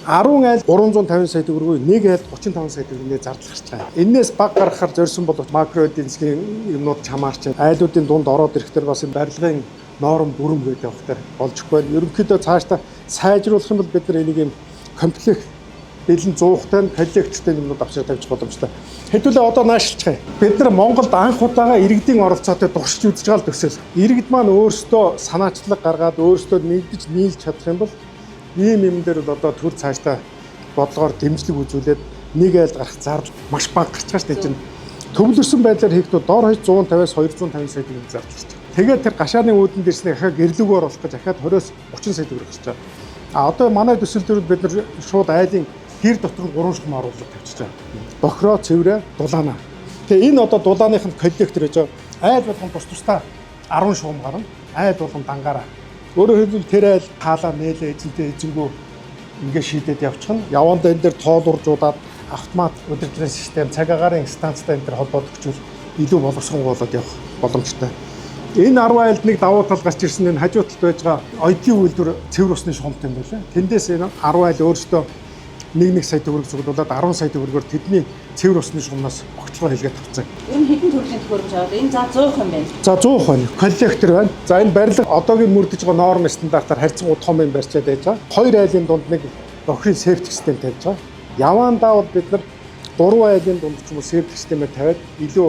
10 айл 350 сая төгрөгөө 1 айл 35 сая төгрөгийн зардал гарч байгаа. Энээс баг гаргахаар зорьсон бол макро эдийн засгийн юмнууд чамаарч айлуудын дунд ороод ирэхдээ бас барилгын норм бүрэн гэдэг явахтар болж байна. Ерөнхийдөө цаашдаа сайжруулах юм бол бид нар энийг юм комплект бэлэн 100-тай коллекттэй юмнууд авчирч тавьчих боломжтой. Хэдүүлээ одоо наашилчих. Бид нар Монголд анх удаага иргэдийн оролцоотой туршиж үзэж байгаа л төсөл. Иргэд маань өөрсдөө санаачлаг гаргаад өөрсдөө нэгдэж нийлж чадах юм бол ийм юм дээр бол одоо төр цаашдаа бодлогоор дэмжлэг үзүүлээд 1 айл гарах зардал маш бага гарч байгаа шүү дээ. Төвлөрсөн байдлаар хийхдээ доор хойш 150-аас 250 сая төгрөг зардал гарч байгаа. Тэгээд тэр гашааны үүдэн дээрснээ ахаа гэрлүүгөө оруулах гэж ахаад 20-оос 30 сая төгрөг гарч байгаа. Одоо манай төсөл дээр бид нар шууд айлын гэр дотор 3 шугам оруулалт тавьчихж байгаа. Бохроо, цэврээ, дулаана. Тэгээ энэ одоо дулааных нь коллектор гэж айл болгон тус тусдаа 10 шугам гарна. Айл болгон дангаараа. Өөрөөр хэлбэл тэр айл хаалаа нээлээ эзэнтэй эзэнгүү ингээ шийдээд явчихна. Явандаа энэ дээр тоолуржуулаад автомат удирдлагын систем, цаг агаарын станцтай энэ төр холбогдчихвол илүү боловсрон болоод явах боломжтой. Энэ 10 айлд нэг давуу тал гарч ирсэн энэ хажуу талд байж байгаа оюутны үйлдвэр цэвэр усны шугамтай юм байна. Тэндээс энэ 10 айл өөрөөсөө 1 сая төгрөг цуглуулад 10 сая төгрөгөөр тэдний цэвэр усны шугамнаас огтлогоо хэлгээд авцгаа. Ер нь хэдэн төрлийн төхөөрөмж аваад энэ за 100% юм байна. За 100% байна. Коллектор байна. За энэ барилга одоогийн мөрдөж байгаа норм стандартаар харьцангуй том юм барьчаад байж байгаа. 2 айлын дунд нэг бохрын сефти систем тавьж байгаа. Явандаа бол бид нар 3 айлын дунд ч юм уу сефти системээр тавиад илүү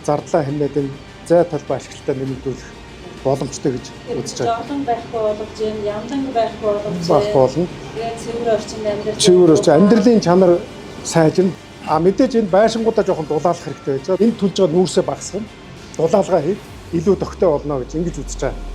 зардлаа хэмнээд энэ зай талбай ашиглалтаа нэмэгдүүлэх боломжтой гэж үзэж байна. Жоглон байхгүй болгож юм, ямдан байхгүй болгож болно. Тэгээд цэвэр орчинд амьдрал. Цэвэр орчин амьдралын чанар сайжирна. Мэдээж энэ байшингуудаа жоохон дулаалах хэрэгтэй байж байгаа. Энэ түлж байгаа нүүрсээ багасгана. Дулаалгаа хийх илүү тогттой болно гэж ингэж үзэж байгаа.